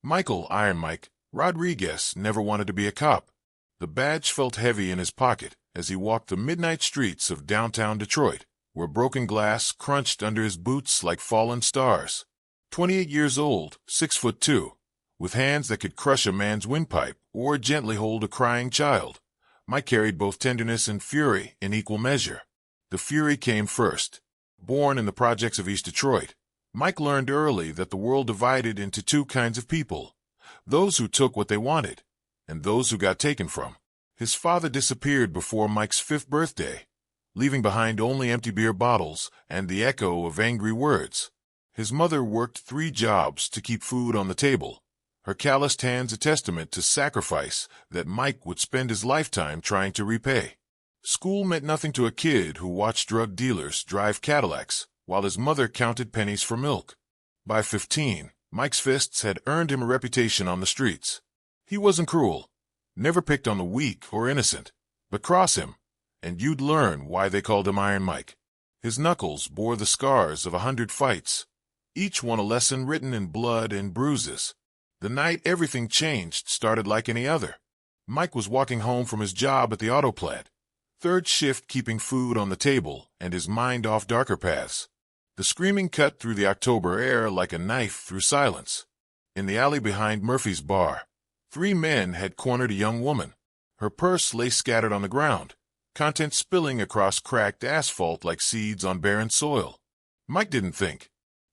Michael "Iron Mike" Rodriguez never wanted to be a cop. The badge felt heavy in his pocket as he walked the midnight streets of downtown Detroit, where broken glass crunched under his boots like fallen stars. 28 years old, 6'2", with hands that could crush a man's windpipe or gently hold a crying child, Mike carried both tenderness and fury in equal measure. The fury came first. Born in the projects of East Detroit, Mike learned early that the world divided into two kinds of people: those who took what they wanted, and those who got taken from. His father disappeared before Mike's 5th birthday, leaving behind only empty beer bottles and the echo of angry words. His mother worked 3 jobs to keep food on the table, her calloused hands a testament to sacrifice that Mike would spend his lifetime trying to repay. School meant nothing to a kid who watched drug dealers drive Cadillacs while his mother counted pennies for milk. By 15, Mike's fists had earned him a reputation on the streets. He wasn't cruel, never picked on the weak or innocent, but cross him, and you'd learn why they called him Iron Mike. His knuckles bore the scars of 100 fights, each one a lesson written in blood and bruises. The night everything changed started like any other. Mike was walking home from his job at the auto plant, 3rd shift keeping food on the table and his mind off darker paths. The screaming cut through the October air like a knife through silence. In the alley behind Murphy's bar, 3 men had cornered a young woman. Her purse lay scattered on the ground, contents spilling across cracked asphalt like seeds on barren soil. Mike didn't think.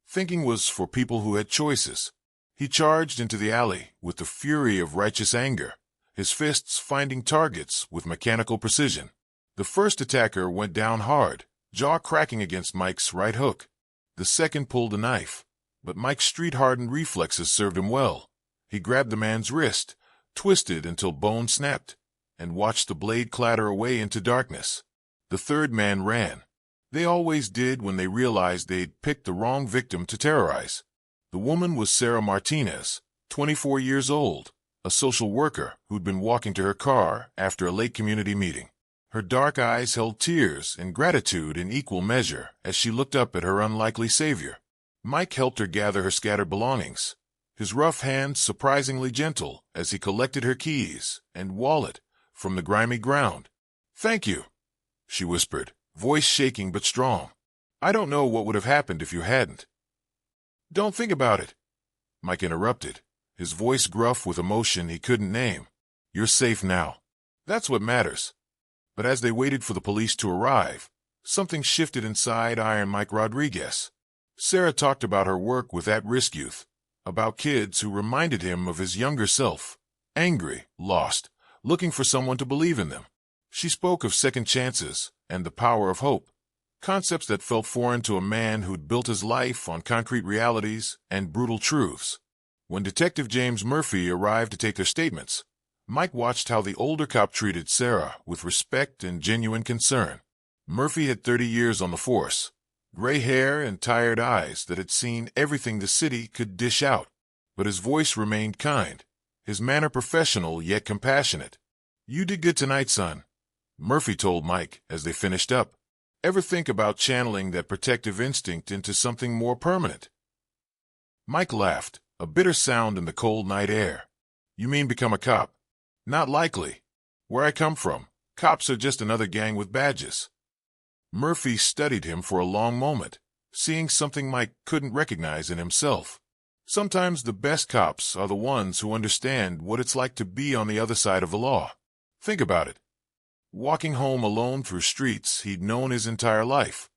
Thinking was for people who had choices. He charged into the alley with the fury of righteous anger, his fists finding targets with mechanical precision. The first attacker went down hard, jaw cracking against Mike's right hook. The second pulled a knife, but Mike's street-hardened reflexes served him well. He grabbed the man's wrist, twisted until bone snapped, and watched the blade clatter away into darkness. The third man ran. They always did when they realized they'd picked the wrong victim to terrorize. The woman was Sarah Martinez, 24 years old, a social worker who'd been walking to her car after a late community meeting. Her dark eyes held tears and gratitude in equal measure as she looked up at her unlikely savior. Mike helped her gather her scattered belongings, his rough hands surprisingly gentle as he collected her keys and wallet from the grimy ground. "Thank you," she whispered, voice shaking but strong. "I don't know what would have happened if you hadn't." "Don't think about it," Mike interrupted, his voice gruff with emotion he couldn't name. "You're safe now. That's what matters." But as they waited for the police to arrive, something shifted inside Iron Mike Rodriguez. Sarah talked about her work with at-risk youth, about kids who reminded him of his younger self, angry, lost, looking for someone to believe in them. She spoke of second chances and the power of hope, concepts that felt foreign to a man who'd built his life on concrete realities and brutal truths. When Detective James Murphy arrived to take their statements, Mike watched how the older cop treated Sarah with respect and genuine concern. Murphy had 30 years on the force, gray hair and tired eyes that had seen everything the city could dish out. But his voice remained kind, his manner professional yet compassionate. "You did good tonight, son," Murphy told Mike as they finished up. "Ever think about channeling that protective instinct into something more permanent?" Mike laughed, a bitter sound in the cold night air. "You mean become a cop?" "Not likely. Where I come from, cops are just another gang with badges." Murphy studied him for a long moment, seeing something Mike couldn't recognize in himself. Sometimes the best cops are the ones who understand what it's like to be on the other side of the law. Think about it. Walking home alone through streets he'd known his entire life,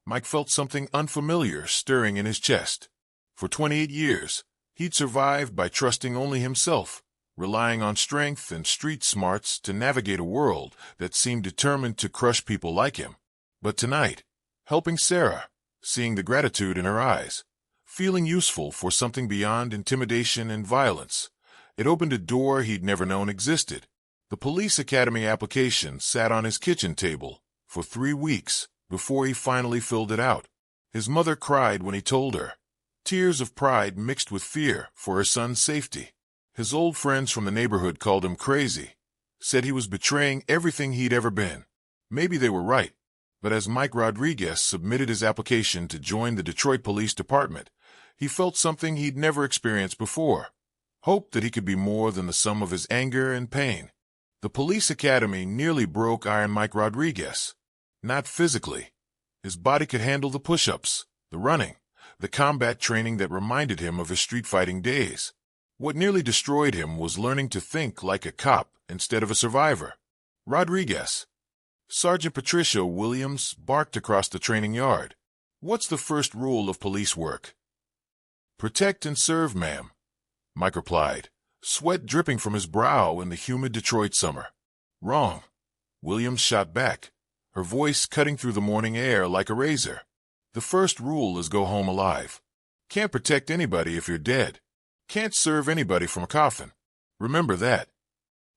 Mike felt something unfamiliar stirring in his chest. For 28 years, he'd survived by trusting only himself, relying on strength and street smarts to navigate a world that seemed determined to crush people like him. But tonight, helping Sarah, seeing the gratitude in her eyes, feeling useful for something beyond intimidation and violence, it opened a door he'd never known existed. The police academy application sat on his kitchen table for 3 weeks before he finally filled it out. His mother cried when he told her, tears of pride mixed with fear for her son's safety. His old friends from the neighborhood called him crazy, said he was betraying everything he'd ever been. Maybe they were right, but as Mike Rodriguez submitted his application to join the Detroit Police Department, he felt something he'd never experienced before, hoped that he could be more than the sum of his anger and pain. The police academy nearly broke Iron Mike Rodriguez. Not physically. His body could handle the push-ups, the running, the combat training that reminded him of his street-fighting days. What nearly destroyed him was learning to think like a cop instead of a survivor. Rodriguez. Sergeant Patricia Williams barked across the training yard. "What's the first rule of police work?" "Protect and serve, ma'am," Mike replied, sweat dripping from his brow in the humid Detroit summer. "Wrong," Williams shot back, her voice cutting through the morning air like a razor. "The first rule is go home alive. Can't protect anybody if you're dead. Can't serve anybody from a coffin. Remember that."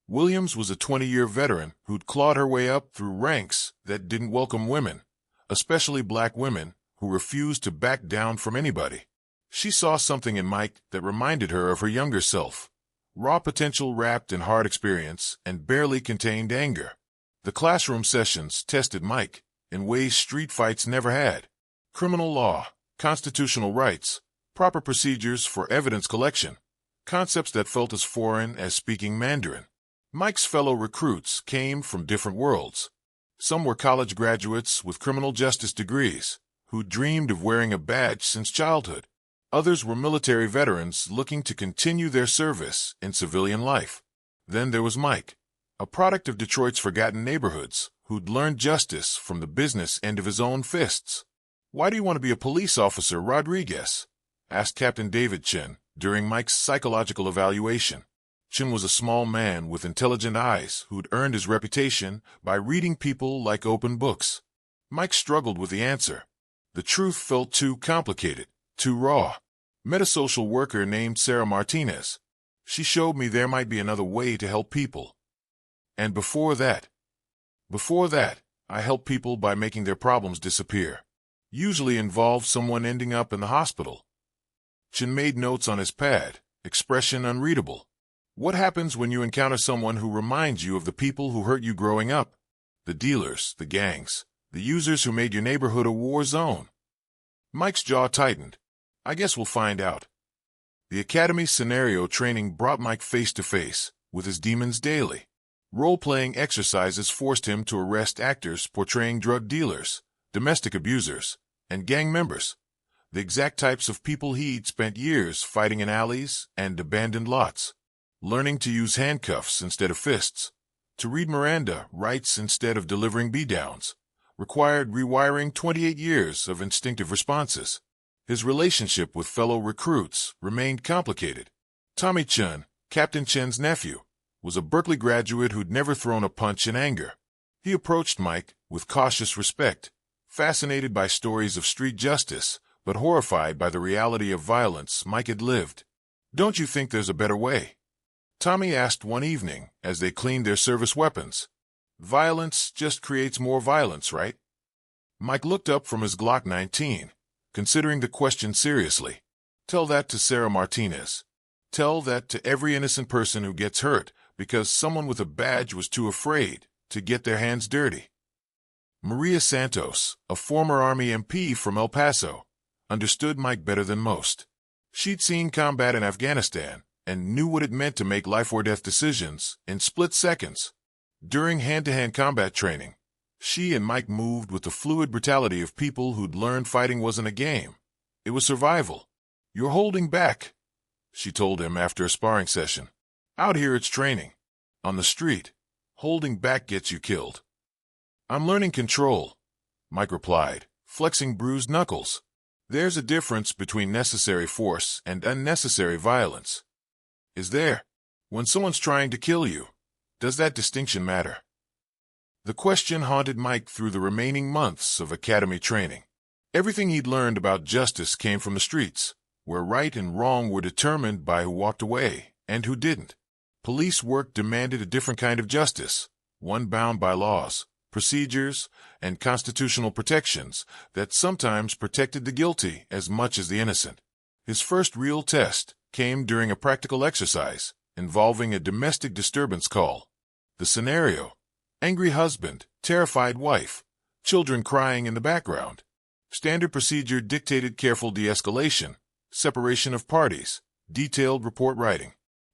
Williams was a 20-year veteran who'd clawed her way up through ranks that didn't welcome women, especially black women, who refused to back down from anybody. She saw something in Mike that reminded her of her younger self. Raw potential wrapped in hard experience and barely contained anger. The classroom sessions tested Mike in ways street fights never had. Criminal law, constitutional rights, proper procedures for evidence collection, concepts that felt as foreign as speaking Mandarin. Mike's fellow recruits came from different worlds. Some were college graduates with criminal justice degrees, who dreamed of wearing a badge since childhood. Others were military veterans looking to continue their service in civilian life. Then there was Mike, a product of Detroit's forgotten neighborhoods, who'd learned justice from the business end of his own fists. "Why do you want to be a police officer, Rodriguez?" asked Captain David Chin during Mike's psychological evaluation. Chin was a small man with intelligent eyes who'd earned his reputation by reading people like open books. Mike struggled with the answer. The truth felt too complicated, too raw. Met a social worker named Sarah Martinez. She showed me there might be another way to help people. And before that, I helped people by making their problems disappear. Usually involved someone ending up in the hospital. Chin made notes on his pad, expression unreadable. "What happens when you encounter someone who reminds you of the people who hurt you growing up? The dealers, the gangs, the users who made your neighborhood a war zone?" Mike's jaw tightened. "I guess we'll find out." The academy scenario training brought Mike face to face with his demons daily. Role-playing exercises forced him to arrest actors portraying drug dealers, domestic abusers, and gang members, the exact types of people he'd spent years fighting in alleys and abandoned lots. Learning to use handcuffs instead of fists, to read Miranda rights instead of delivering beatdowns, required rewiring 28 years of instinctive responses. His relationship with fellow recruits remained complicated. Tommy Chun, Captain Chen's nephew, was a Berkeley graduate who'd never thrown a punch in anger. He approached Mike with cautious respect, fascinated by stories of street justice, but horrified by the reality of violence Mike had lived. "Don't you think there's a better way?" Tommy asked one evening as they cleaned their service weapons. "Violence just creates more violence, right?" Mike looked up from his Glock 19, considering the question seriously. "Tell that to Sarah Martinez. Tell that to every innocent person who gets hurt because someone with a badge was too afraid to get their hands dirty." Maria Santos, a former Army MP from El Paso, understood Mike better than most. She'd seen combat in Afghanistan and knew what it meant to make life-or-death decisions in split seconds. During hand-to-hand combat training, she and Mike moved with the fluid brutality of people who'd learned fighting wasn't a game. It was survival. "You're holding back," she told him after a sparring session. "Out here it's training. On the street, holding back gets you killed." "I'm learning control," Mike replied, flexing bruised knuckles. "There's a difference between necessary force and unnecessary violence." "Is there? When someone's trying to kill you, does that distinction matter?" The question haunted Mike through the remaining months of academy training. Everything he'd learned about justice came from the streets, where right and wrong were determined by who walked away and who didn't. Police work demanded a different kind of justice, one bound by laws, procedures, and constitutional protections that sometimes protected the guilty as much as the innocent. His first real test came during a practical exercise involving a domestic disturbance call. The scenario: angry husband, terrified wife, children crying in the background. Standard procedure dictated careful de-escalation, separation of parties, detailed report writing.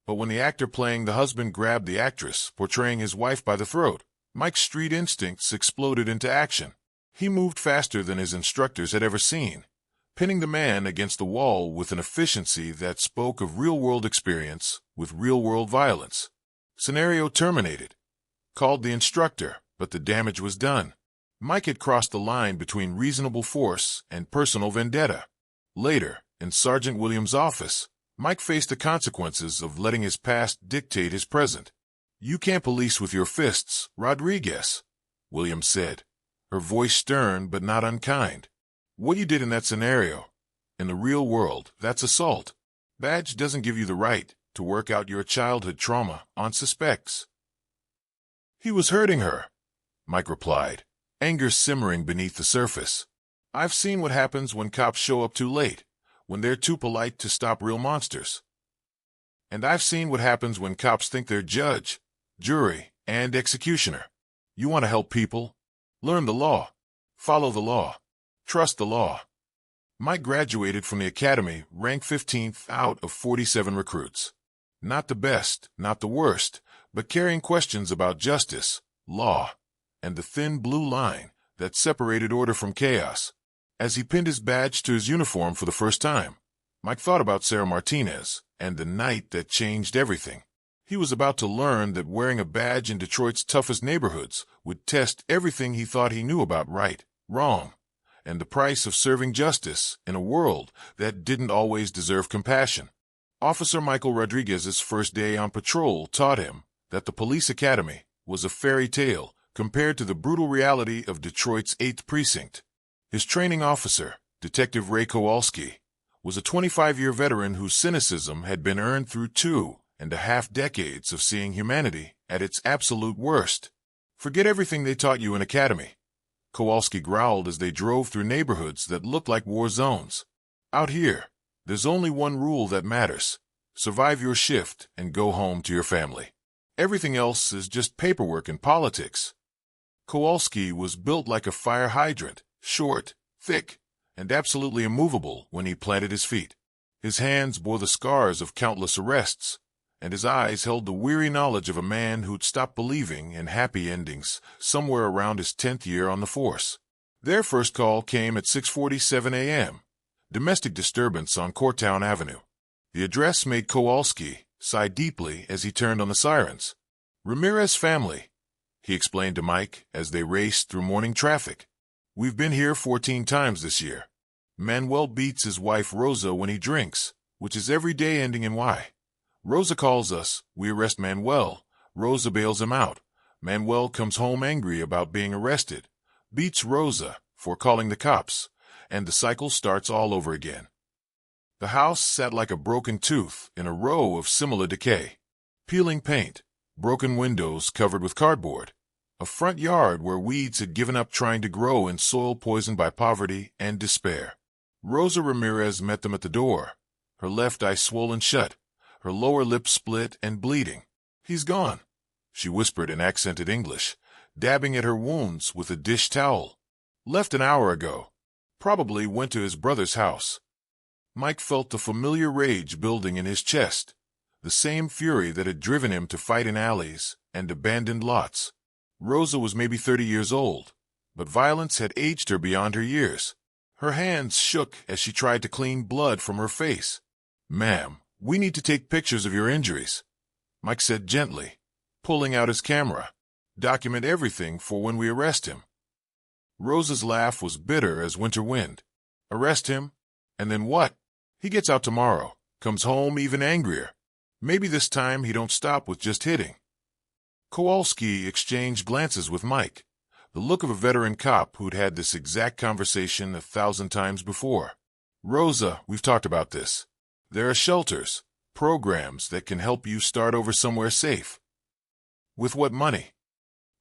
But when the actor playing the husband grabbed the actress portraying his wife by the throat, Mike's street instincts exploded into action. He moved faster than his instructors had ever seen, pinning the man against the wall with an efficiency that spoke of real-world experience with real-world violence. Scenario terminated. Called the instructor, but the damage was done. Mike had crossed the line between reasonable force and personal vendetta. Later, in Sergeant Williams' office, Mike faced the consequences of letting his past dictate his present. "You can't police with your fists, Rodriguez," Williams said, her voice stern but not unkind. "What you did in that scenario, in the real world, that's assault. Badge doesn't give you the right to work out your childhood trauma on suspects." "He was hurting her," Mike replied, anger simmering beneath the surface. "I've seen what happens when cops show up too late, when they're too polite to stop real monsters. And I've seen what happens when cops think they're judge, jury, and executioner. You want to help people? Learn the law. Follow the law. Trust the law." Mike graduated from the academy ranked 15th out of 47 recruits. Not the best, not the worst, but carrying questions about justice, law, and the thin blue line that separated order from chaos. As he pinned his badge to his uniform for the first time, Mike thought about Sarah Martinez and the night that changed everything. He was about to learn that wearing a badge in Detroit's toughest neighborhoods would test everything he thought he knew about right, wrong, and the price of serving justice in a world that didn't always deserve compassion. Officer Michael Rodriguez's first day on patrol taught him that the police academy was a fairy tale compared to the brutal reality of Detroit's 8th Precinct. His training officer, Detective Ray Kowalski, was a 25-year veteran whose cynicism had been earned through 2.5 decades of seeing humanity at its absolute worst. "Forget everything they taught you in academy," Kowalski growled as they drove through neighborhoods that looked like war zones. "Out here, there's only one rule that matters. Survive your shift and go home to your family. Everything else is just paperwork and politics." Kowalski was built like a fire hydrant, short, thick, and absolutely immovable when he planted his feet. His hands bore the scars of countless arrests, and his eyes held the weary knowledge of a man who'd stopped believing in happy endings somewhere around his 10th year on the force. Their first call came at 6:47 a.m., domestic disturbance on Courtown Avenue. The address made Kowalski sigh deeply as he turned on the sirens. "Ramirez family," he explained to Mike as they raced through morning traffic. "We've been here 14 times this year. Manuel beats his wife Rosa when he drinks, which is every day ending in Y. Rosa calls us, we arrest Manuel, Rosa bails him out. Manuel comes home angry about being arrested, beats Rosa for calling the cops, and the cycle starts all over again." The house sat like a broken tooth in a row of similar decay. Peeling paint, broken windows covered with cardboard, a front yard where weeds had given up trying to grow in soil poisoned by poverty and despair. Rosa Ramirez met them at the door, her left eye swollen shut, her lower lip split and bleeding. "He's gone," she whispered in accented English, dabbing at her wounds with a dish towel. "Left an hour ago. Probably went to his brother's house." Mike felt the familiar rage building in his chest, the same fury that had driven him to fight in alleys and abandoned lots. Rosa was maybe 30 years old, but violence had aged her beyond her years. Her hands shook as she tried to clean blood from her face. "Ma'am, we need to take pictures of your injuries," Mike said gently, pulling out his camera. "Document everything for when we arrest him." Rosa's laugh was bitter as winter wind. "Arrest him? And then what? He gets out tomorrow, comes home even angrier. Maybe this time he don't stop with just hitting." Kowalski exchanged glances with Mike, the look of a veteran cop who'd had this exact conversation 1,000 times before. "Rosa, we've talked about this. There are shelters, programs that can help you start over somewhere safe." "With what money?"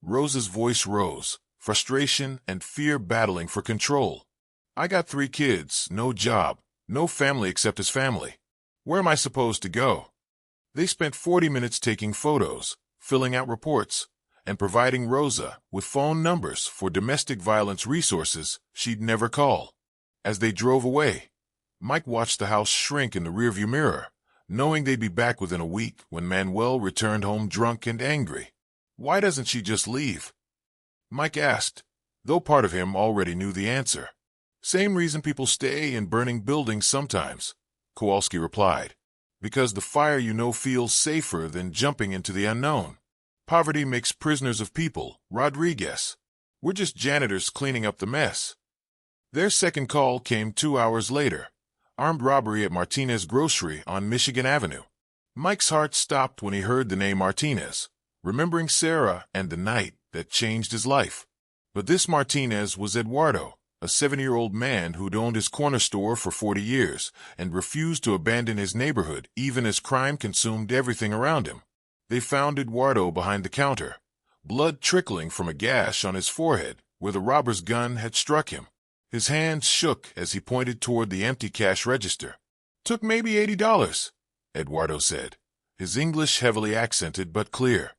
Rosa's voice rose, frustration and fear battling for control. "I got 3 kids, no job, no family except his family. Where am I supposed to go?" They spent 40 minutes taking photos, filling out reports, and providing Rosa with phone numbers for domestic violence resources she'd never call. As they drove away, Mike watched the house shrink in the rearview mirror, knowing they'd be back within a week when Manuel returned home drunk and angry. "Why doesn't she just leave?" Mike asked, though part of him already knew the answer. "Same reason people stay in burning buildings sometimes," Kowalski replied. "Because the fire you know feels safer than jumping into the unknown. Poverty makes prisoners of people, Rodriguez. We're just janitors cleaning up the mess." Their second call came 2 hours later. Armed robbery at Martinez Grocery on Michigan Avenue. Mike's heart stopped when he heard the name Martinez, remembering Sarah and the night that changed his life. But this Martinez was Eduardo, a 70-year-old man who'd owned his corner store for 40 years and refused to abandon his neighborhood even as crime consumed everything around him. They found Eduardo behind the counter, blood trickling from a gash on his forehead where the robber's gun had struck him. His hands shook as he pointed toward the empty cash register. "Took maybe $80, Eduardo said, his English heavily accented but clear.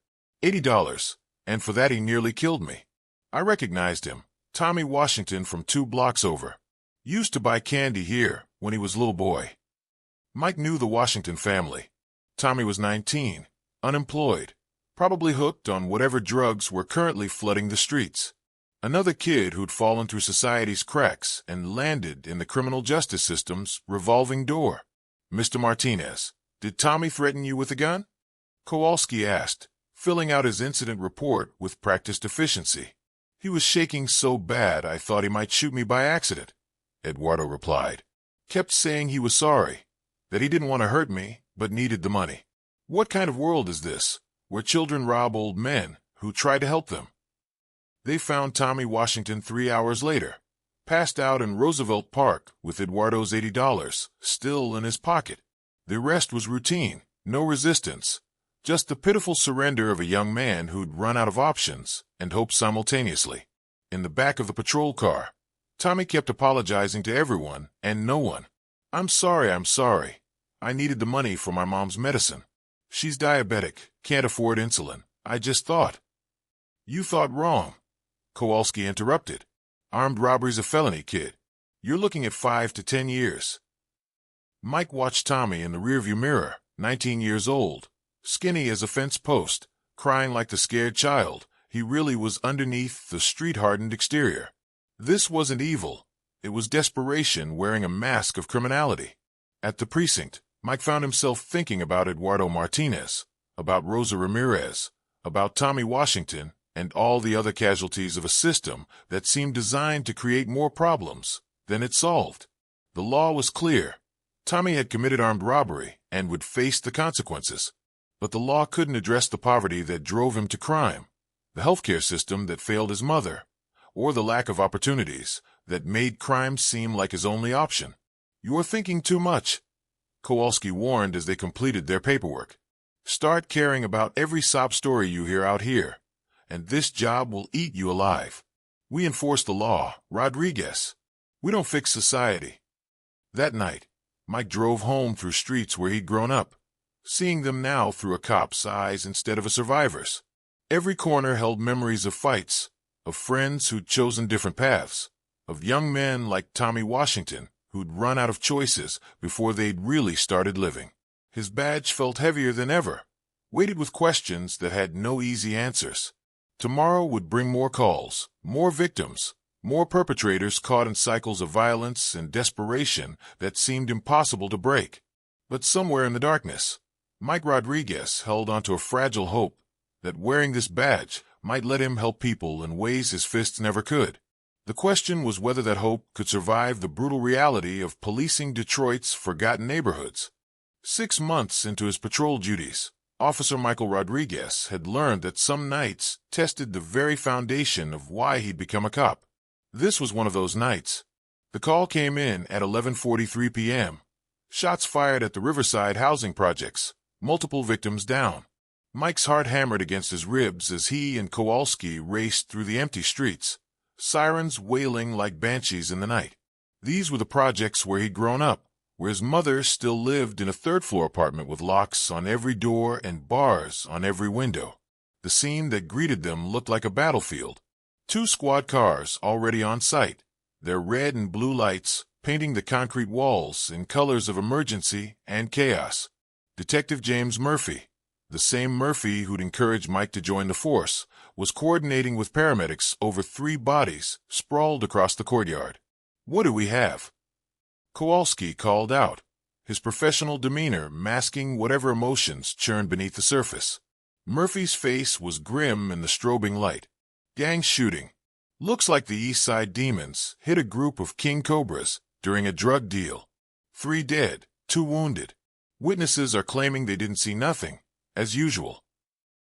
$80, and for that he nearly killed me. I recognized him, Tommy Washington from 2 blocks over. Used to buy candy here when he was a little boy." Mike knew the Washington family. Tommy was 19, unemployed, probably hooked on whatever drugs were currently flooding the streets. Another kid who'd fallen through society's cracks and landed in the criminal justice system's revolving door. "Mr. Martinez, did Tommy threaten you with a gun?" Kowalski asked, filling out his incident report with practiced efficiency. "He was shaking so bad I thought he might shoot me by accident," Eduardo replied. "Kept saying he was sorry, that he didn't want to hurt me, but needed the money. What kind of world is this, where children rob old men who try to help them?" They found Tommy Washington 3 hours later, passed out in Roosevelt Park with Eduardo's $80 still in his pocket. The arrest was routine, no resistance, just the pitiful surrender of a young man who'd run out of options and hope simultaneously. In the back of the patrol car, Tommy kept apologizing to everyone and no one. I'm sorry. I needed the money for my mom's medicine. She's diabetic, can't afford insulin. I just thought." "You thought wrong," Kowalski interrupted. "Armed robbery's a felony, kid. You're looking at 5 to 10 years. Mike watched Tommy in the rearview mirror, 19 years old, skinny as a fence post, crying like the scared child. He really was underneath the street-hardened exterior. This wasn't evil. It was desperation wearing a mask of criminality. At the precinct, Mike found himself thinking about Eduardo Martinez, about Rosa Ramirez, about Tommy Washington, and all the other casualties of a system that seemed designed to create more problems than it solved. The law was clear. Tommy had committed armed robbery and would face the consequences. But the law couldn't address the poverty that drove him to crime, the healthcare system that failed his mother, or the lack of opportunities that made crime seem like his only option. "You're thinking too much," Kowalski warned as they completed their paperwork. "Start caring about every sob story you hear out here, and this job will eat you alive. We enforce the law, Rodriguez. We don't fix society." That night, Mike drove home through streets where he'd grown up, seeing them now through a cop's eyes instead of a survivor's. Every corner held memories of fights, of friends who'd chosen different paths, of young men like Tommy Washington who'd run out of choices before they'd really started living. His badge felt heavier than ever, weighted with questions that had no easy answers. Tomorrow would bring more calls, more victims, more perpetrators caught in cycles of violence and desperation that seemed impossible to break. But somewhere in the darkness, Mike Rodriguez held onto a fragile hope that wearing this badge might let him help people in ways his fists never could. The question was whether that hope could survive the brutal reality of policing Detroit's forgotten neighborhoods. 6 months into his patrol duties, Officer Michael Rodriguez had learned that some nights tested the very foundation of why he'd become a cop. This was one of those nights. The call came in at 11:43 p.m. Shots fired at the Riverside housing projects, multiple victims down. Mike's heart hammered against his ribs as he and Kowalski raced through the empty streets, sirens wailing like banshees in the night. These were the projects where he'd grown up, where his mother still lived in a third-floor apartment with locks on every door and bars on every window. The scene that greeted them looked like a battlefield. 2 squad cars already on site, their red and blue lights painting the concrete walls in colors of emergency and chaos. Detective James Murphy, the same Murphy who'd encouraged Mike to join the force, was coordinating with paramedics over 3 bodies sprawled across the courtyard. "What do we have?" Kowalski called out, his professional demeanor masking whatever emotions churned beneath the surface. Murphy's face was grim in the strobing light. "Gang shooting. Looks like the East Side Demons hit a group of King Cobras during a drug deal. 3 dead, 2 wounded. Witnesses are claiming they didn't see nothing, as usual."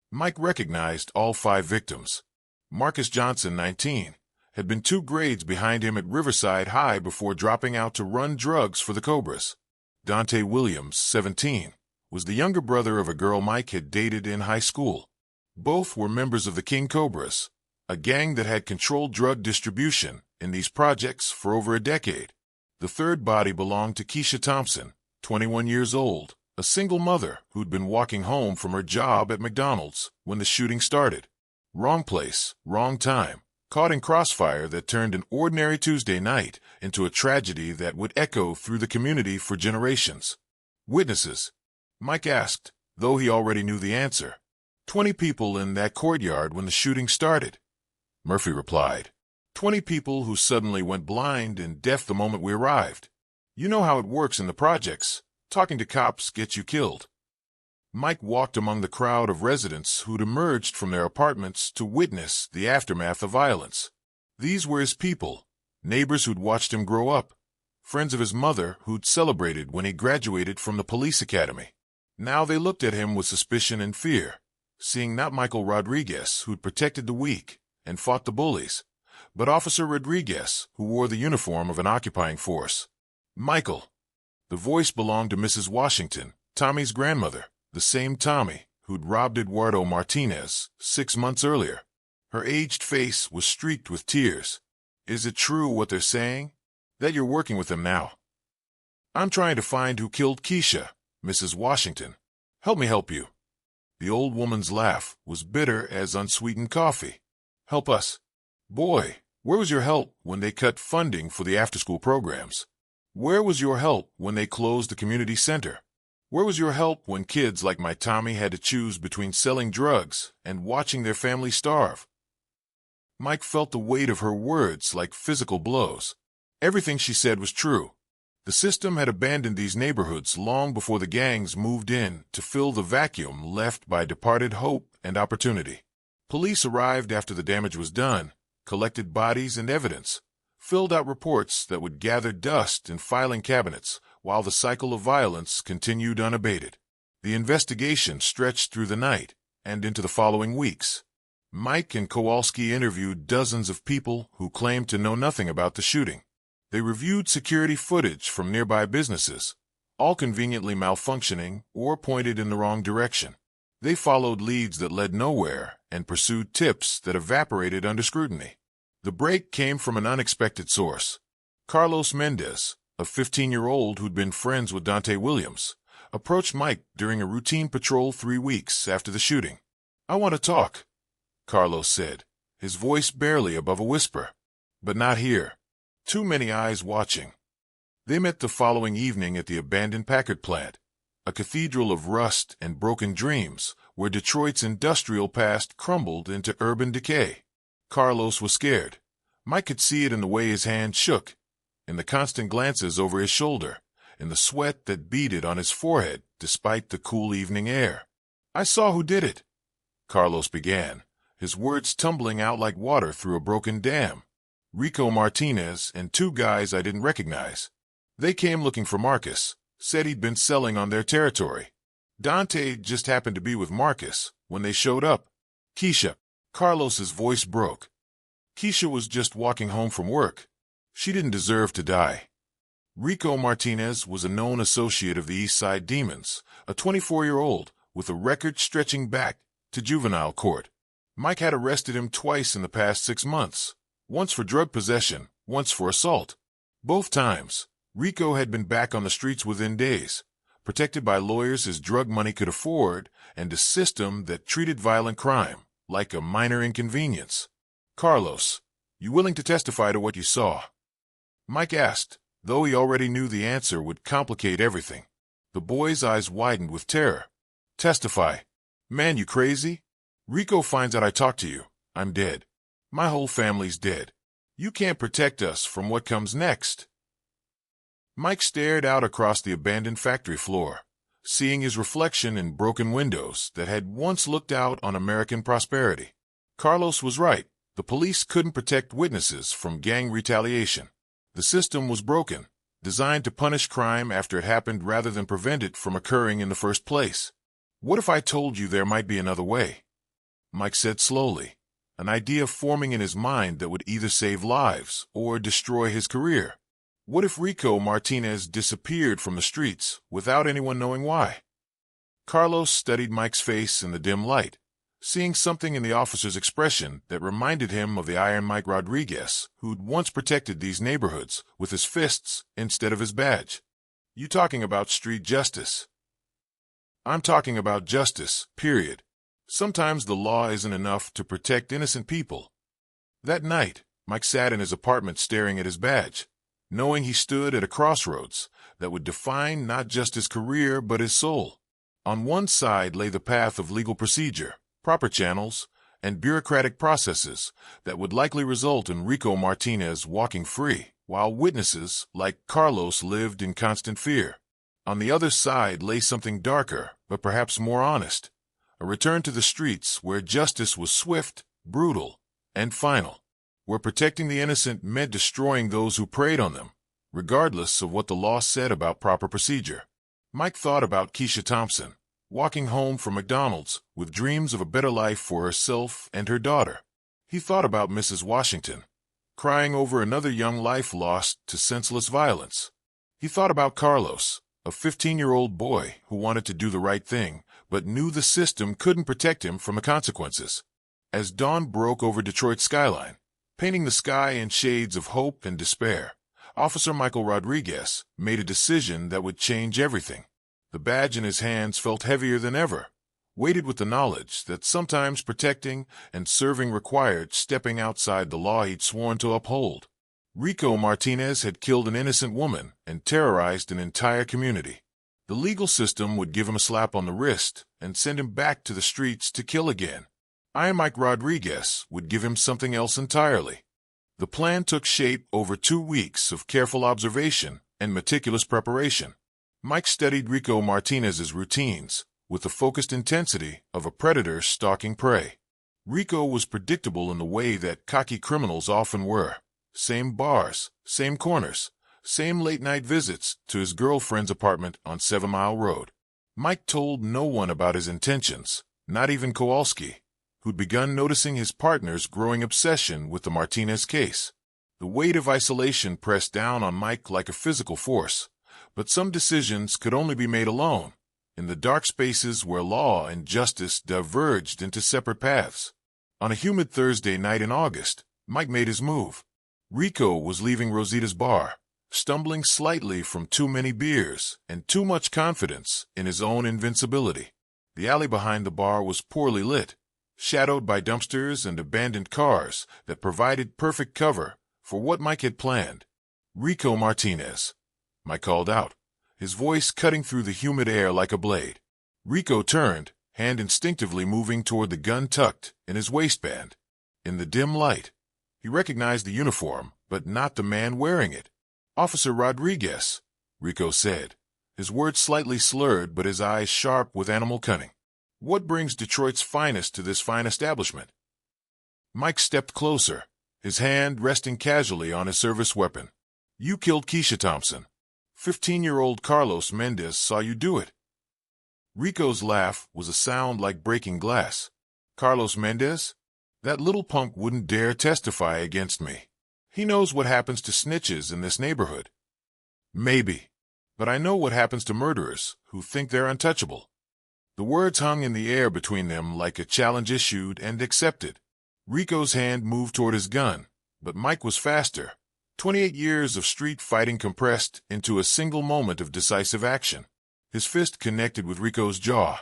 Mike recognized all 5 victims. Marcus Johnson, 19, had been 2 grades behind him at Riverside High before dropping out to run drugs for the Cobras. Dante Williams, 17, was the younger brother of a girl Mike had dated in high school. Both were members of the King Cobras, a gang that had controlled drug distribution in these projects for over a decade. The 3rd body belonged to Keisha Thompson, 21 years old, a single mother who'd been walking home from her job at McDonald's when the shooting started. Wrong place, wrong time, caught in crossfire that turned an ordinary Tuesday night into a tragedy that would echo through the community for generations. "Witnesses?" Mike asked, though he already knew the answer. 20 people in that courtyard when the shooting started," Murphy replied. 20 people who suddenly went blind and deaf the moment we arrived. You know how it works in the projects. Talking to cops gets you killed." Mike walked among the crowd of residents who'd emerged from their apartments to witness the aftermath of violence. These were his people, neighbors who'd watched him grow up, friends of his mother who'd celebrated when he graduated from the police academy. Now they looked at him with suspicion and fear, seeing not Michael Rodriguez, who'd protected the weak and fought the bullies, but Officer Rodriguez, who wore the uniform of an occupying force. "Michael." The voice belonged to Mrs. Washington, Tommy's grandmother, the same Tommy who'd robbed Eduardo Martinez 6 months earlier. Her aged face was streaked with tears. "Is it true what they're saying? That you're working with them now?" "I'm trying to find who killed Keisha, Mrs. Washington. Help me help you." The old woman's laugh was bitter as unsweetened coffee. "Help us? Boy, where was your help when they cut funding for the after-school programs? Where was your help when they closed the community center? Where was your help when kids like my Tommy had to choose between selling drugs and watching their family starve?" Mike felt the weight of her words like physical blows. Everything she said was true. The system had abandoned these neighborhoods long before the gangs moved in to fill the vacuum left by departed hope and opportunity. Police arrived after the damage was done, collected bodies and evidence, filled out reports that would gather dust in filing cabinets while the cycle of violence continued unabated. The investigation stretched through the night and into the following weeks. Mike and Kowalski interviewed dozens of people who claimed to know nothing about the shooting. They reviewed security footage from nearby businesses, all conveniently malfunctioning or pointed in the wrong direction. They followed leads that led nowhere and pursued tips that evaporated under scrutiny. The break came from an unexpected source. Carlos Mendez, a 15-year-old who'd been friends with Dante Williams, approached Mike during a routine patrol 3 weeks after the shooting. "I want to talk," Carlos said, his voice barely above a whisper. "But not here. Too many eyes watching." They met the following evening at the abandoned Packard plant, a cathedral of rust and broken dreams where Detroit's industrial past crumbled into urban decay. Carlos was scared. Mike could see it in the way his hand shook, in the constant glances over his shoulder, in the sweat that beaded on his forehead despite the cool evening air. "I saw who did it," Carlos began, his words tumbling out like water through a broken dam. "Rico Martinez and 2 guys I didn't recognize. They came looking for Marcus, said he'd been selling on their territory. Dante just happened to be with Marcus when they showed up. Keisha." Carlos's voice broke. "Keisha was just walking home from work. She didn't deserve to die." Rico Martinez was a known associate of the East Side Demons, a 24-year-old with a record stretching back to juvenile court. Mike had arrested him twice in the past 6 months, once for drug possession, once for assault. Both times, Rico had been back on the streets within days, protected by lawyers his drug money could afford and a system that treated violent crime like a minor inconvenience. "Carlos, you willing to testify to what you saw?" Mike asked, though he already knew the answer would complicate everything. The boy's eyes widened with terror. Testify. Man, you crazy? Rico finds out I talked to you. I'm dead. My whole family's dead. You can't protect us from what comes next. Mike stared out across the abandoned factory floor, seeing his reflection in broken windows that had once looked out on American prosperity. Carlos was right. The police couldn't protect witnesses from gang retaliation. The system was broken, designed to punish crime after it happened rather than prevent it from occurring in the first place. What if I told you there might be another way? Mike said slowly, an idea forming in his mind that would either save lives or destroy his career. What if Rico Martinez disappeared from the streets without anyone knowing why? Carlos studied Mike's face in the dim light, seeing something in the officer's expression that reminded him of the Iron Mike Rodriguez, who'd once protected these neighborhoods with his fists instead of his badge. You talking about street justice? I'm talking about justice, period. Sometimes the law isn't enough to protect innocent people. That night, Mike sat in his apartment staring at his badge, knowing he stood at a crossroads that would define not just his career but his soul. On one side lay the path of legal procedure, proper channels, and bureaucratic processes that would likely result in Rico Martinez walking free, while witnesses like Carlos lived in constant fear. On the other side lay something darker, but perhaps more honest, a return to the streets where justice was swift, brutal, and final, where protecting the innocent meant destroying those who preyed on them, regardless of what the law said about proper procedure. Mike thought about Keisha Thompson, walking home from McDonald's with dreams of a better life for herself and her daughter. He thought about Mrs. Washington, crying over another young life lost to senseless violence. He thought about Carlos, a 15-year-old boy who wanted to do the right thing, but knew the system couldn't protect him from the consequences. As dawn broke over Detroit's skyline, painting the sky in shades of hope and despair, Officer Michael Rodriguez made a decision that would change everything. The badge in his hands felt heavier than ever, weighted with the knowledge that sometimes protecting and serving required stepping outside the law he'd sworn to uphold. Rico Martinez had killed an innocent woman and terrorized an entire community. The legal system would give him a slap on the wrist and send him back to the streets to kill again. Iron Mike Rodriguez would give him something else entirely. The plan took shape over 2 weeks of careful observation and meticulous preparation. Mike studied Rico Martinez's routines with the focused intensity of a predator stalking prey. Rico was predictable in the way that cocky criminals often were. Same bars, same corners, same late-night visits to his girlfriend's apartment on 7 Mile Road. Mike told no one about his intentions, not even Kowalski, who'd begun noticing his partner's growing obsession with the Martinez case. The weight of isolation pressed down on Mike like a physical force, but some decisions could only be made alone, in the dark spaces where law and justice diverged into separate paths. On a humid Thursday night in August, Mike made his move. Rico was leaving Rosita's bar, stumbling slightly from too many beers and too much confidence in his own invincibility. The alley behind the bar was poorly lit, shadowed by dumpsters and abandoned cars that provided perfect cover for what Mike had planned. Rico Martinez, Mike called out, his voice cutting through the humid air like a blade. Rico turned, hand instinctively moving toward the gun tucked in his waistband. In the dim light, he recognized the uniform, but not the man wearing it. Officer Rodriguez, Rico said, his words slightly slurred but his eyes sharp with animal cunning. What brings Detroit's finest to this fine establishment? Mike stepped closer, his hand resting casually on his service weapon. You killed Keisha Thompson. 15-year-old Carlos Mendez saw you do it. Rico's laugh was a sound like breaking glass. Carlos Mendez? That little punk wouldn't dare testify against me. He knows what happens to snitches in this neighborhood. Maybe. But I know what happens to murderers who think they're untouchable. The words hung in the air between them like a challenge issued and accepted. Rico's hand moved toward his gun, but Mike was faster. 28 years of street fighting compressed into a single moment of decisive action. His fist connected with Rico's jaw,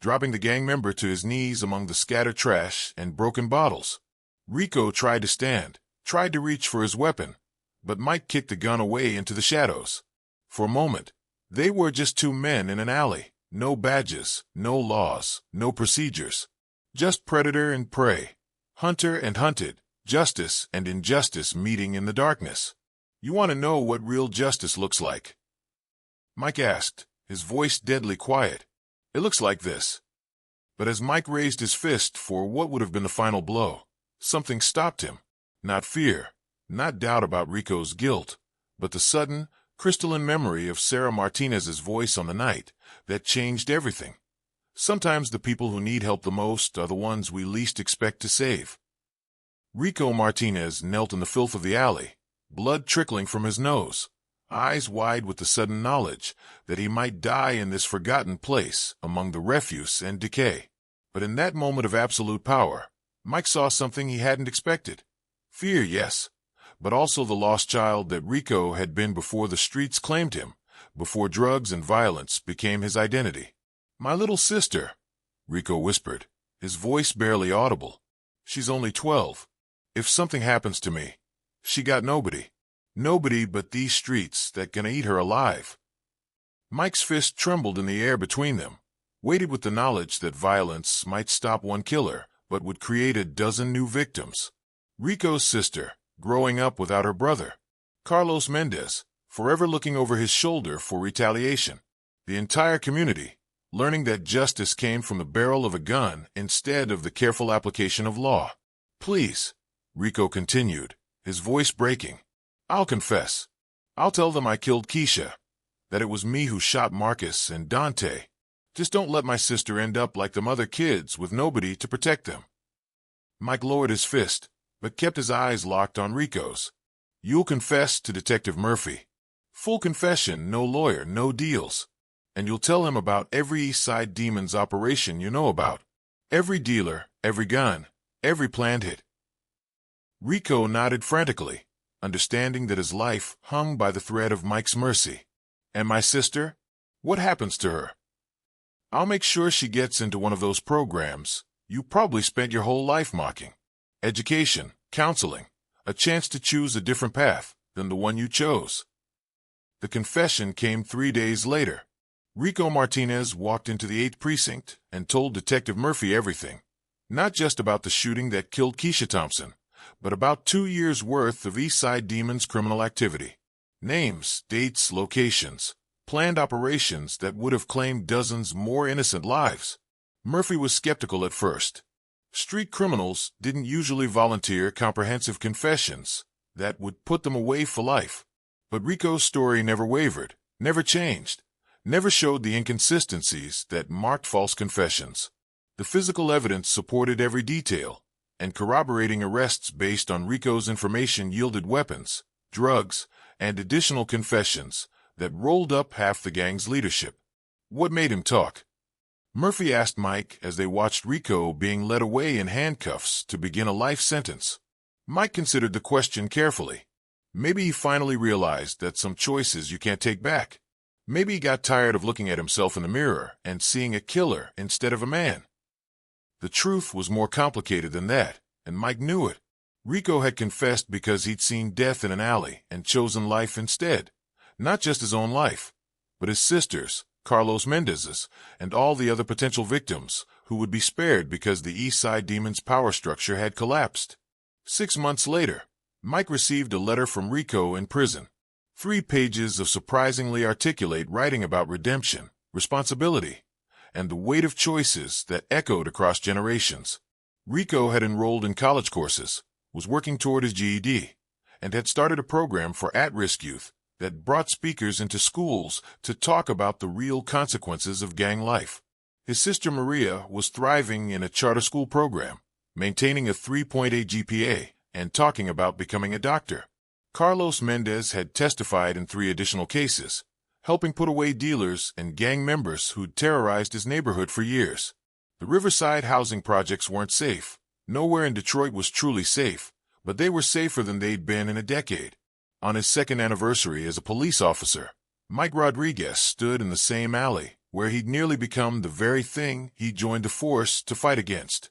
dropping the gang member to his knees among the scattered trash and broken bottles. Rico tried to stand, tried to reach for his weapon, but Mike kicked the gun away into the shadows. For a moment, They were just two men in an alley. No badges, no laws, no procedures. Just predator and prey, hunter and hunted, justice and injustice meeting in the darkness. You want to know what real justice looks like? Mike asked, his voice deadly quiet. It looks like this. But as Mike raised his fist for what would have been the final blow, something stopped him. Not fear, not doubt about Rico's guilt, but the sudden, crystalline memory of Sarah Martinez's voice on the night that changed everything. Sometimes the people who need help the most are the ones we least expect to save. Rico Martinez knelt in the filth of the alley, blood trickling from his nose, eyes wide with the sudden knowledge that he might die in this forgotten place among the refuse and decay. But in that moment of absolute power, Mike saw something he hadn't expected. Fear, yes, but also the lost child that Rico had been before the streets claimed him, before drugs and violence became his identity. My little sister, Rico whispered, his voice barely audible. She's only 12. If something happens to me, she got nobody. Nobody but these streets that gonna eat her alive. Mike's fist trembled in the air between them, weighted with the knowledge that violence might stop one killer, but would create a dozen new victims. Rico's sister, growing up without her brother. Carlos Mendez, forever looking over his shoulder for retaliation. The entire community, learning that justice came from the barrel of a gun instead of the careful application of law. Please, Rico continued, his voice breaking. I'll confess. I'll tell them I killed Keisha, that it was me who shot Marcus and Dante. Just don't let my sister end up like them other kids with nobody to protect them. Mike lowered his fist, but kept his eyes locked on Rico's. You'll confess to Detective Murphy. Full confession, no lawyer, no deals. And you'll tell him about every East Side Demons operation you know about. Every dealer, every gun, every planned hit. Rico nodded frantically, understanding that his life hung by the thread of Mike's mercy. And my sister? What happens to her? I'll make sure she gets into one of those programs you probably spent your whole life mocking. Education, counseling, a chance to choose a different path than the one you chose. The confession came 3 days later. Rico Martinez walked into the 8th precinct and told Detective Murphy everything. Not just about the shooting that killed Keisha Thompson, but about 2 years' worth of East Side Demons criminal activity. Names, dates, locations, planned operations that would have claimed dozens more innocent lives. Murphy was skeptical at first. Street criminals didn't usually volunteer comprehensive confessions that would put them away for life. But Rico's story never wavered, never changed, never showed the inconsistencies that marked false confessions. The physical evidence supported every detail, and corroborating arrests based on Rico's information yielded weapons, drugs, and additional confessions that rolled up half the gang's leadership. What made him talk? Murphy asked Mike as they watched Rico being led away in handcuffs to begin a life sentence. Mike considered the question carefully. Maybe he finally realized that some choices you can't take back. Maybe he got tired of looking at himself in the mirror and seeing a killer instead of a man. The truth was more complicated than that, and Mike knew it. Rico had confessed because he'd seen death in an alley and chosen life instead. Not just his own life, but his sister's, Carlos Mendez's, and all the other potential victims who would be spared because the East Side Demons' power structure had collapsed. 6 months later, Mike received a letter from Rico in prison. 3 pages of surprisingly articulate writing about redemption, responsibility, and the weight of choices that echoed across generations. Rico had enrolled in college courses, was working toward his GED, and had started a program for at-risk youth that brought speakers into schools to talk about the real consequences of gang life. His sister Maria was thriving in a charter school program, maintaining a 3.8 GPA and talking about becoming a doctor. Carlos Mendez had testified in 3 additional cases, helping put away dealers and gang members who'd terrorized his neighborhood for years. The Riverside housing projects weren't safe. Nowhere in Detroit was truly safe, but they were safer than they'd been in a decade. On his 2nd anniversary as a police officer, Mike Rodriguez stood in the same alley where he'd nearly become the very thing he joined the force to fight against.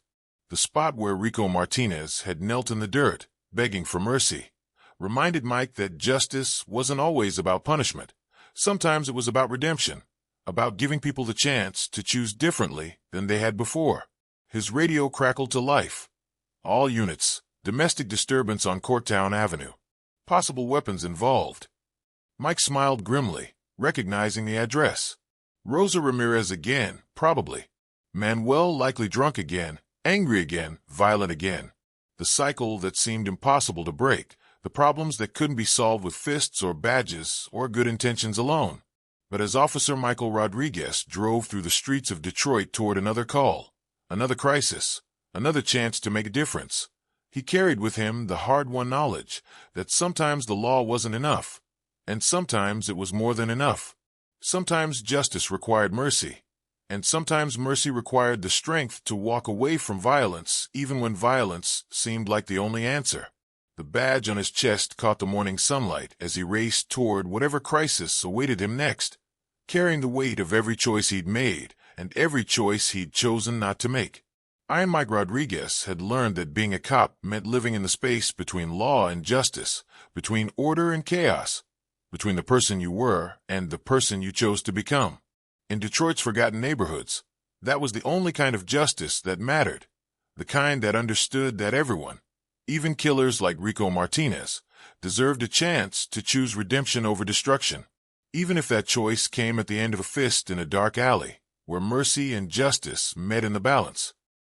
The spot where Rico Martinez had knelt in the dirt, begging for mercy, reminded Mike that justice wasn't always about punishment. Sometimes it was about redemption, about giving people the chance to choose differently than they had before. His radio crackled to life. All units, domestic disturbance on Courttown Avenue. Possible weapons involved. Mike smiled grimly, recognizing the address. Rosa Ramirez again, probably. Manuel likely drunk again, angry again, violent again. The cycle that seemed impossible to break, the problems that couldn't be solved with fists or badges or good intentions alone. But as Officer Michael Rodriguez drove through the streets of Detroit toward another call, another crisis, another chance to make a difference, he carried with him the hard-won knowledge that sometimes the law wasn't enough, and sometimes it was more than enough. Sometimes justice required mercy, and sometimes mercy required the strength to walk away from violence even when violence seemed like the only answer. The badge on his chest caught the morning sunlight as he raced toward whatever crisis awaited him next, carrying the weight of every choice he'd made and every choice he'd chosen not to make. Iron Mike Rodriguez had learned that being a cop meant living in the space between law and justice, between order and chaos, between the person you were and the person you chose to become. In Detroit's forgotten neighborhoods, that was the only kind of justice that mattered, the kind that understood that everyone, even killers like Rico Martinez, deserved a chance to choose redemption over destruction, even if that choice came at the end of a fist in a dark alley, where mercy and justice met in the balance.